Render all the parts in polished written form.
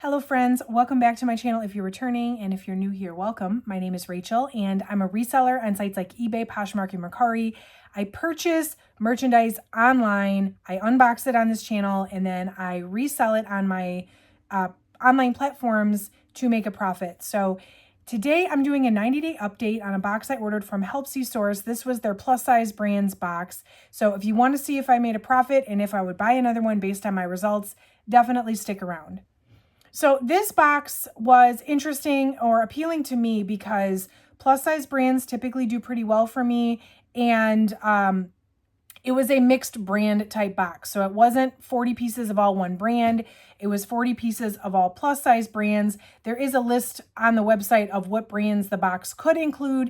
Hello friends, welcome back to my channel if you're returning, and if you're new here, welcome. My name is Rachel and I'm a reseller on sites like eBay, Poshmark, and Mercari. I purchase merchandise online, I unbox it on this channel, and then I resell it on my online platforms to make a profit. So today I'm doing a 90-day update on a box I ordered from Helpsy stores. This was their plus size brands box. So if you want to see if I made a profit and if I would buy another one based on my results, definitely stick around. So this box was interesting or appealing to me because plus size brands typically do pretty well for me. And it was a mixed brand type box. So it wasn't 40 pieces of all one brand. It was 40 pieces of all plus size brands. There is a list on the website of what brands the box could include.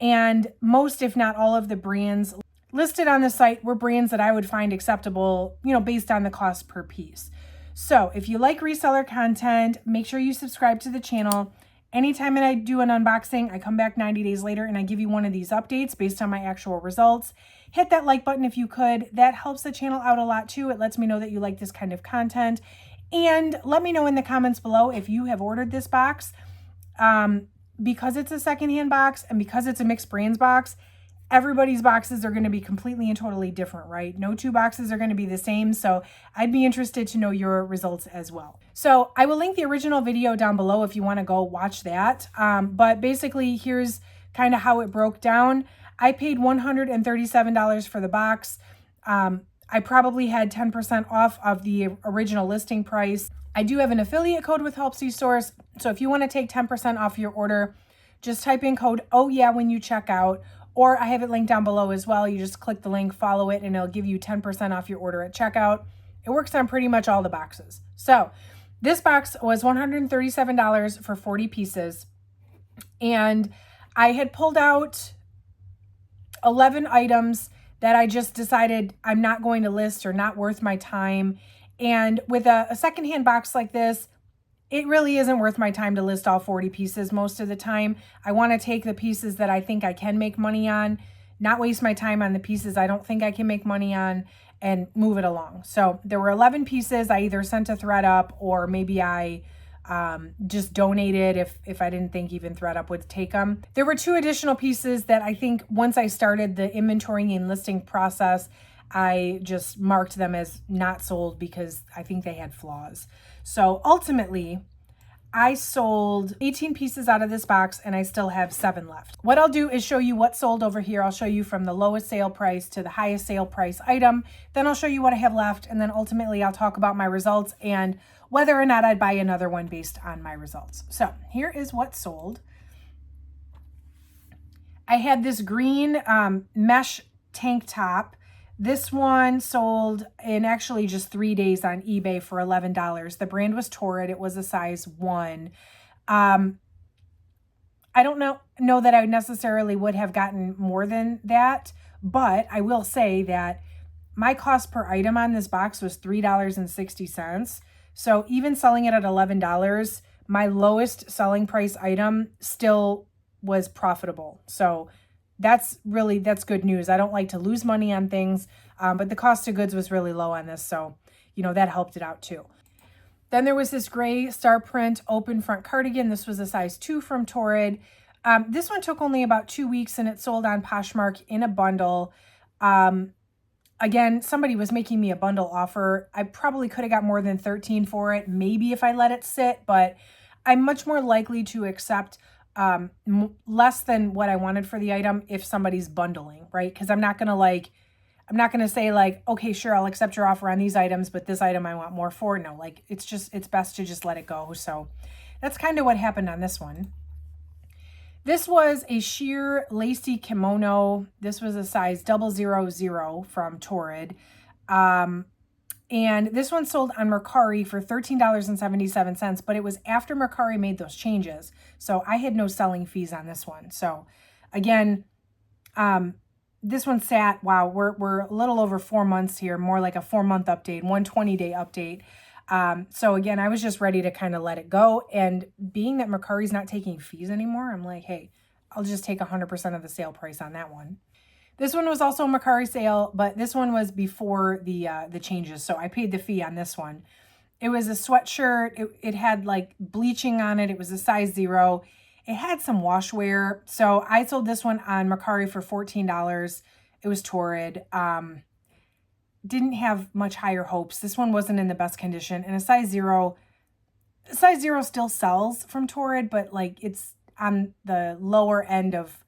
And most, if not all of the brands listed on the site were brands that I would find acceptable, based on the cost per piece. So if you like reseller content, make sure you subscribe to the channel. Anytime that I do an unboxing, I come back 90 days later and I give you one of these updates based on my actual results. Hit that like button if you could. That helps the channel out a lot too. It lets me know that you like this kind of content. And let me know in the comments below if you have ordered this box. Because it's a secondhand box and because it's a mixed brands box, everybody's boxes are going to be completely and totally different, right? No two boxes are going to be the same. So I'd be interested to know your results as well. So I will link the original video down below if you want to go watch that. But basically, here's kind of how it broke down. I paid $137 for the box. I probably had 10% off of the original listing price. I do have an affiliate code with Helpsy stores. So if you want to take 10% off your order, just type in code OH!YEAH when you check out. Or I have it linked down below as well. You just click the link, follow it, and it'll give you 10% off your order at checkout. It works on pretty much all the boxes. So this box was $137 for 40 pieces. And I had pulled out 11 items that I just decided I'm not going to list or not worth my time. And with a secondhand box like this, it really isn't worth my time to list all 40 pieces most of the time. I want to take the pieces that I think I can make money on, not waste my time on the pieces I don't think I can make money on, and move it along. So there were 11 pieces. I either sent a ThredUp or maybe I just donated if I didn't think even ThredUp would take them. There were 2 additional pieces that I think once I started the inventorying and listing process, I just marked them as not sold because I think they had flaws. So ultimately, I sold 18 pieces out of this box and I still have 7 left. What I'll do is show you what sold over here. I'll show you from the lowest sale price to the highest sale price item. Then I'll show you what I have left. And then ultimately I'll talk about my results and whether or not I'd buy another one based on my results. So here is what sold. I had this green mesh tank top. This one sold in actually just 3 days on eBay for $11. The brand was Torrid. It was a size 1. I don't know that I necessarily would have gotten more than that, but I will say that my cost per item on this box was $3.60. So even selling it at $11, my lowest selling price item still was profitable. So that's good news. I don't like to lose money on things, but the cost of goods was really low on this. So, that helped it out too. Then there was this gray star print open front cardigan. This was a size 2 from Torrid. This one took only about 2 weeks and it sold on Poshmark in a bundle. Again, somebody was making me a bundle offer. I probably could have got more than 13 for it, maybe if I let it sit, but I'm much more likely to accept less than what I wanted for the item if somebody's bundling, right? Because I'm not going to say like, okay, sure, I'll accept your offer on these items, but this item I want more for. No, like it's best to just let it go. So that's kind of what happened on this one. This was a sheer lacy kimono. This was a size 000 from Torrid. And this one sold on Mercari for $13.77, but it was after Mercari made those changes. So I had no selling fees on this one. So again, this one sat, wow, we're a little over 4 months here, more like a 4-month update, 120-day update. So again, I was just ready to kind of let it go. And being that Mercari's not taking fees anymore, I'm like, hey, I'll just take 100% of the sale price on that one. This one was also a Mercari sale, but this one was before the changes, so I paid the fee on this one. It was a sweatshirt. It had like bleaching on it. It was a size 0. It had some wash wear. So I sold this one on Mercari for $14. It was torrid. Didn't have much higher hopes. This one wasn't in the best condition. And a size 0 still sells from torrid, but like it's on the lower end of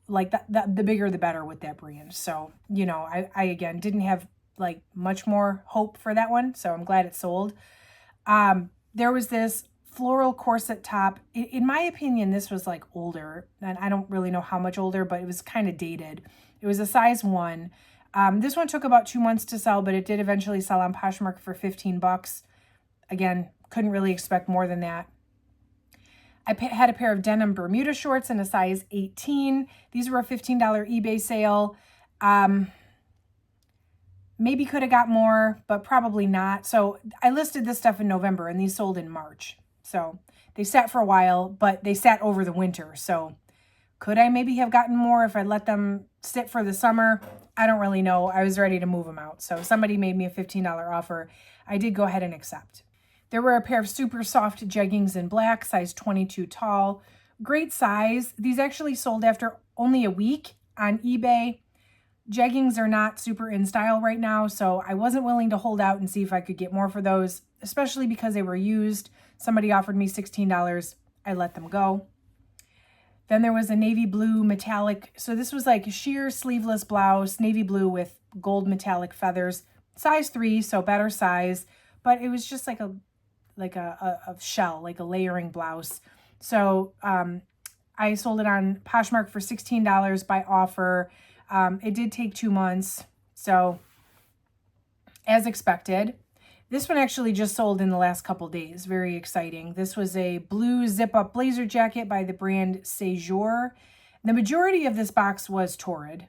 like the bigger the better with that brand. So, you know, I again didn't have like much more hope for that one. So I'm glad it sold. There was this floral corset top. In my opinion, this was like older, and I don't really know how much older, but it was kind of dated. It was a size 1. This one took about 2 months to sell, but it did eventually sell on Poshmark for $15. Again, couldn't really expect more than that. I had a pair of denim Bermuda shorts in a size 18. These were a $15 eBay sale. Maybe could have got more, but probably not. So I listed this stuff in November, and these sold in March. So they sat for a while, but they sat over the winter. So could I maybe have gotten more if I let them sit for the summer? I don't really know. I was ready to move them out. So somebody made me a $15 offer. I did go ahead and accept. There were a pair of super soft jeggings in black, size 22 tall. Great size. These actually sold after only a week on eBay. Jeggings are not super in style right now, so I wasn't willing to hold out and see if I could get more for those, especially because they were used. Somebody offered me $16. I let them go. Then there was a navy blue metallic. So this was like a sheer sleeveless blouse, navy blue with gold metallic feathers, size 3, so better size, but it was just like a shell, like a layering blouse. So I sold it on Poshmark for $16 by offer. It did take 2 months, so as expected. This one actually just sold in the last couple days. Very exciting. This was a blue zip-up blazer jacket by the brand Séjour. The majority of this box was torrid,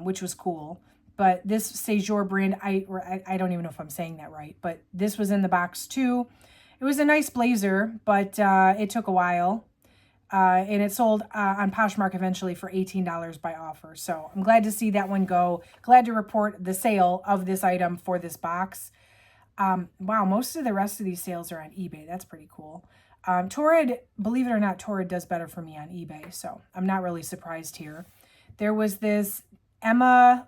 which was cool. But this Séjour brand, I don't even know if I'm saying that right, but this was in the box too. It was a nice blazer, but it took a while. And it sold on Poshmark eventually for $18 by offer. So I'm glad to see that one go. Glad to report the sale of this item for this box. Wow, most of the rest of these sales are on eBay. That's pretty cool. Torrid, believe it or not, Torrid does better for me on eBay, so I'm not really surprised here. There was this Emma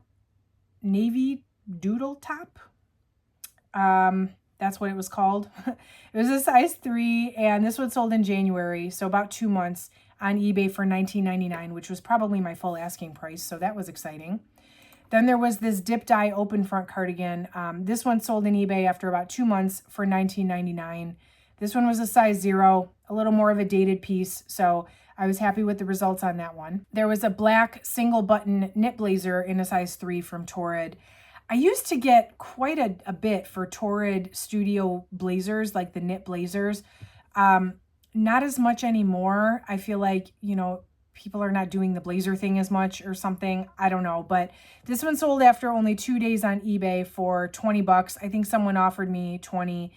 navy doodle top. That's what it was called. It was a size 3, and this one sold in January, so about 2 months on eBay for $19.99, which was probably my full asking price, so that was exciting. Then there was this dip dye open front cardigan. This one sold in eBay after about 2 months for $19.99. This one was a size 0, a little more of a dated piece, so I was happy with the results on that one. There was a black single button knit blazer in a size 3 from Torrid. I used to get quite a bit for Torrid studio blazers, like the knit blazers. Not as much anymore. I feel like, you know, people are not doing the blazer thing as much or something. I don't know. But this one sold after only 2 days on eBay for $20. I think someone offered me $20.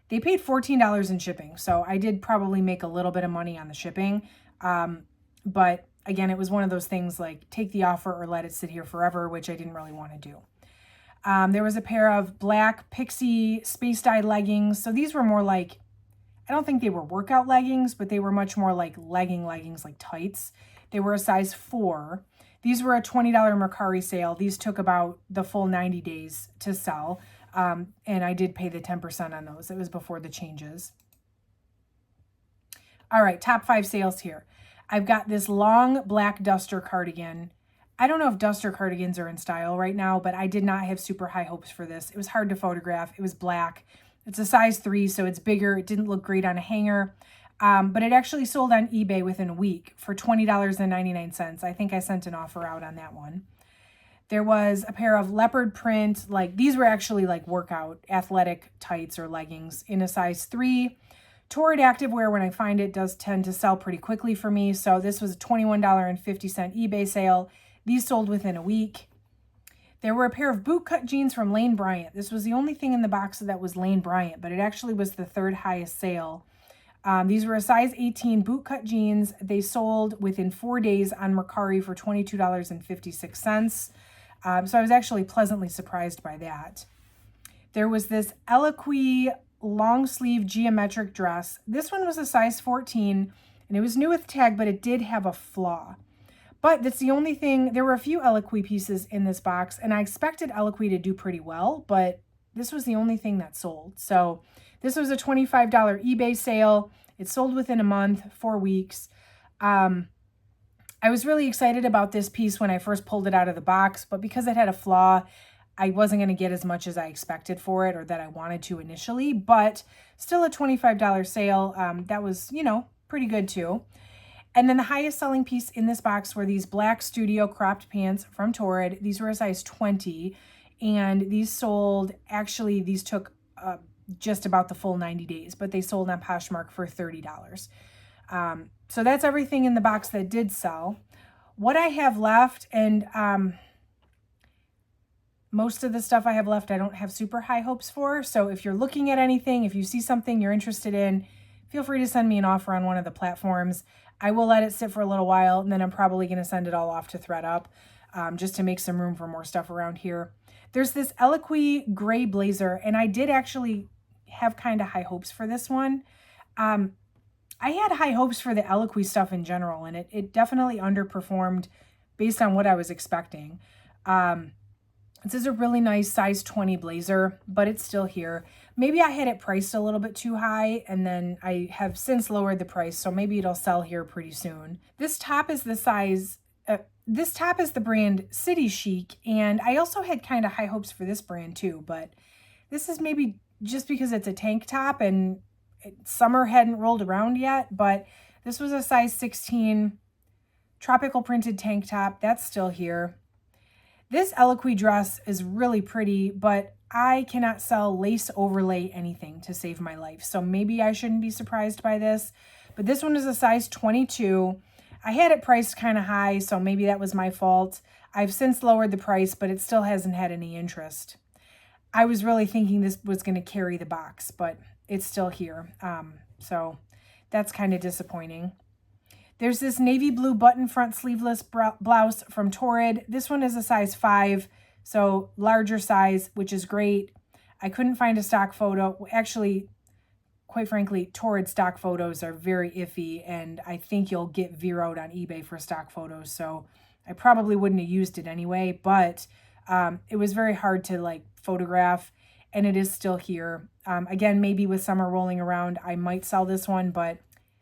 They paid $14 in shipping. So I did probably make a little bit of money on the shipping. But again, it was one of those things like take the offer or let it sit here forever, which I didn't really want to do. There was a pair of black pixie space dye leggings. So these were more like, I don't think they were workout leggings, but they were much more like leggings, like tights. They were a size 4. These were a $20 Mercari sale. These took about the full 90 days to sell. And I did pay the 10% on those. It was before the changes. All right, top 5 sales here. I've got this long black duster cardigan. I don't know if duster cardigans are in style right now, but I did not have super high hopes for this. It was hard to photograph. It was black. It's a size 3, so it's bigger. It didn't look great on a hanger, but it actually sold on eBay within a week for $20.99. I think I sent an offer out on that one. There was a pair of leopard print, like these were actually like workout athletic tights or leggings in a size 3. Torrid activewear, when I find it, does tend to sell pretty quickly for me. So this was a $21.50 eBay sale. These sold within a week. There were a pair of bootcut jeans from Lane Bryant. This was the only thing in the box that was Lane Bryant, but it actually was the 3rd highest sale. These were a size 18 bootcut jeans. They sold within 4 days on Mercari for $22.56. So I was actually pleasantly surprised by that. There was this Eloquii long sleeve geometric dress. This one was a size 14 and it was new with tag, but it did have a flaw. But that's the only thing. There were a few Eloquii pieces in this box, and I expected Eloquii to do pretty well, but this was the only thing that sold. So this was a $25 eBay sale. It sold within a month, 4 weeks. I was really excited about this piece when I first pulled it out of the box, but because it had a flaw, I wasn't going to get as much as I expected for it or that I wanted to initially, but still a $25 sale. That was, you know, pretty good too. And then the highest selling piece in this box were these black studio cropped pants from Torrid. These were a size 20, and these sold, actually, these took just about the full 90 days, but they sold on Poshmark for $30. So that's everything in the box that did sell. What I have left, and most of the stuff I have left, I don't have super high hopes for. So if you're looking at anything, if you see something you're interested in, feel free to send me an offer on one of the platforms. I will let it sit for a little while, and then I'm probably going to send it all off to ThredUp just to make some room for more stuff around here. There's this Eloquii gray blazer, and I did actually have kind of high hopes for this one. I had high hopes for the Eloquii stuff in general, and it definitely underperformed based on what I was expecting. This is a really nice size 20 blazer, but it's still here. Maybe I had it priced a little bit too high, and then I have since lowered the price, so maybe it'll sell here pretty soon. This top is the size, this top is the brand City Chic, and I also had kind of high hopes for this brand too, but this is maybe just because it's a tank top and summer hadn't rolled around yet, but this was a size 16 tropical printed tank top. That's still here. This Eloquii dress is really pretty, but I cannot sell lace overlay anything to save my life. So maybe I shouldn't be surprised by this. But this one is a size 22. I had it priced kind of high, so maybe that was my fault. I've since lowered the price, but it still hasn't had any interest. I was really thinking this was going to carry the box, but it's still here. So that's kind of disappointing. There's this navy blue button front sleeveless blouse from Torrid. This one is a size 5, so larger size, which is great. I couldn't find a stock photo. Actually, quite frankly, Torrid stock photos are very iffy, and I think you'll get zeroed on eBay for stock photos, so I probably wouldn't have used it anyway, but it was very hard to like photograph, and it is still here. Again, maybe with summer rolling around, I might sell this one, but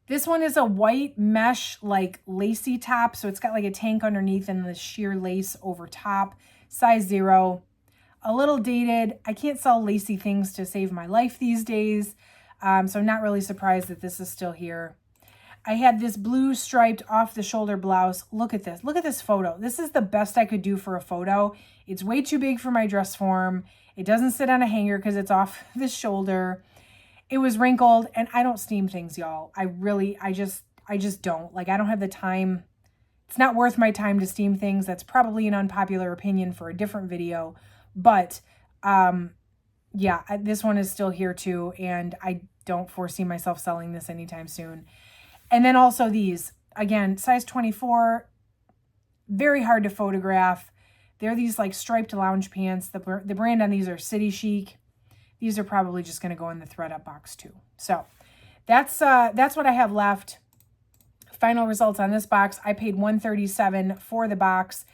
this one is a white mesh, like lacy top. So it's got like a tank underneath and the sheer lace over top, size 0, a little dated. I can't sell lacy things to save my life these days. So I'm not really surprised that this is still here. I had this blue striped off the shoulder blouse. Look at this. Look at this photo. This is the best I could do for a photo. It's way too big for my dress form. It doesn't sit on a hanger because it's off the shoulder. It was wrinkled, and I don't steam things, y'all. I just don't. Like, I don't have the time. It's not worth my time to steam things. That's probably an unpopular opinion for a different video. But, yeah, this one is still here too, and I don't foresee myself selling this anytime soon. And then also these, again, size 24, very hard to photograph. They're these like striped lounge pants. The brand on these are City Chic. These are probably just going to go in the ThredUp box too. So that's what I have left. Final results on this box. I paid $137 for the box.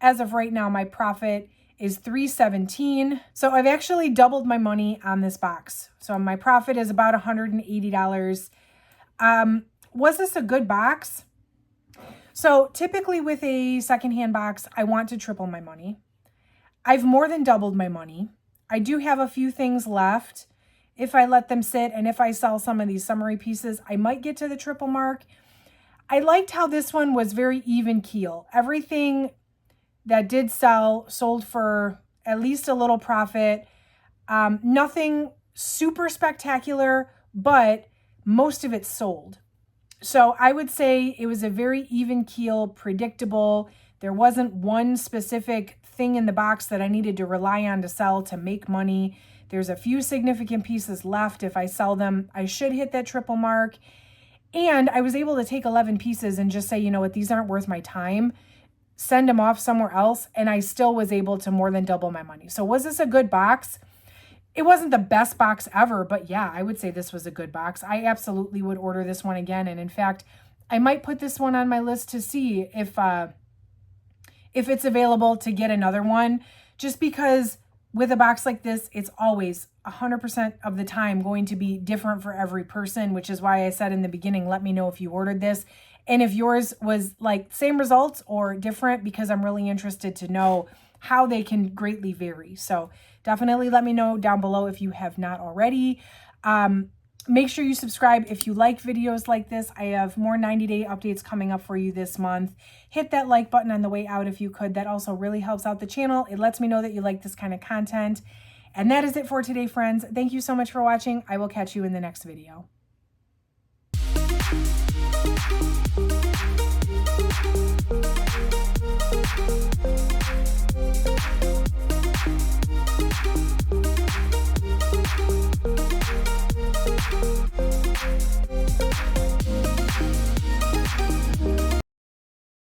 As of right now, my profit is $317. So I've actually doubled my money on this box. So my profit is about $180. Was this a good box? So typically with a secondhand box, I want to triple my money. I've more than doubled my money. I do have a few things left. If I let them sit and if I sell some of these summary pieces, I might get to the triple mark. I liked how this one was very even keel. Everything that did sell sold for at least a little profit. Nothing super spectacular, but most of it sold. So I would say it was a very even keel, predictable. There wasn't one specific thing in the box that I needed to rely on to sell to make money. There's a few significant pieces left. If I sell them, I should hit that triple mark. And I was able to take 11 pieces and just say, you know what, these aren't worth my time. Send them off somewhere else. And I still was able to more than double my money. So was this a good box? It wasn't the best box ever, but yeah, I would say this was a good box. I absolutely would order this one again. And in fact, I might put this one on my list to see if it's available to get another one, just because with a box like this, it's always 100% of the time going to be different for every person, which is why I said in the beginning, let me know if you ordered this and if yours was like same results or different, because I'm really interested to know how they can greatly vary. So definitely let me know down below if you have not already. Make sure you subscribe if you like videos like this. I have more 90-day updates coming up for you this month. Hit that like button on the way out if you could. That also really helps out the channel. It lets me know that you like this kind of content. And that is it for today, friends. Thank you so much for watching. I will catch you in the next video.